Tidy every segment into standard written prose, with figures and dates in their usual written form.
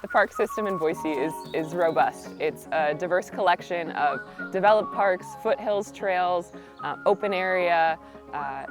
The park system in Boise is robust. It's a diverse collection of developed parks, foothills trails, open area,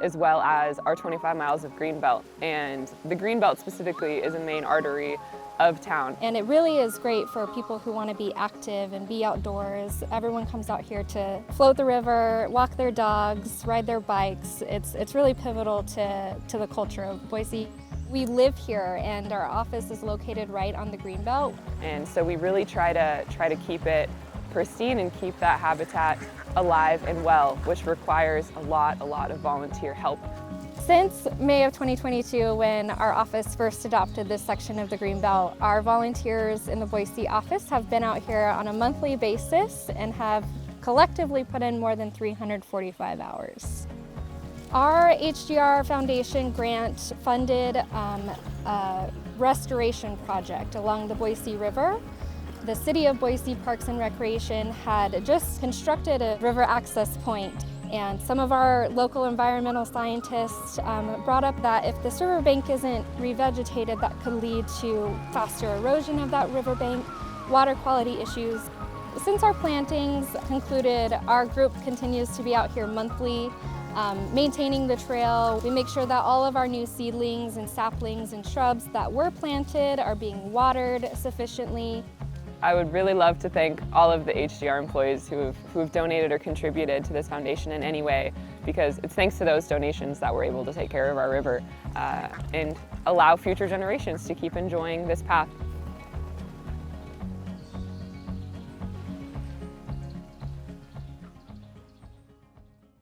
as well as our 25 miles of greenbelt. And the greenbelt specifically is a main artery of town. And it really is great for people who want to be active and be outdoors. Everyone comes out here to float the river, walk their dogs, ride their bikes. It's really pivotal to the culture of Boise. We live here and our office is located right on the greenbelt. And so we really try to keep it pristine and keep that habitat alive and well, which requires a lot of volunteer help. Since May of 2022, when our office first adopted this section of the Greenbelt, our volunteers in the Boise office have been out here on a monthly basis and have collectively put in more than 345 hours. Our HDR Foundation grant funded a restoration project along the Boise River. The City of Boise Parks and Recreation had just constructed a river access point, and some of our local environmental scientists brought up that if this riverbank isn't revegetated, that could lead to faster erosion of that riverbank, water quality issues. Since our plantings concluded, our group continues to be out here monthly, maintaining the trail. We make sure that all of our new seedlings and saplings and shrubs that were planted are being watered sufficiently. I would really love to thank all of the HDR employees who have donated or contributed to this foundation in any way, because it's thanks to those donations that we're able to take care of our river and allow future generations to keep enjoying this path.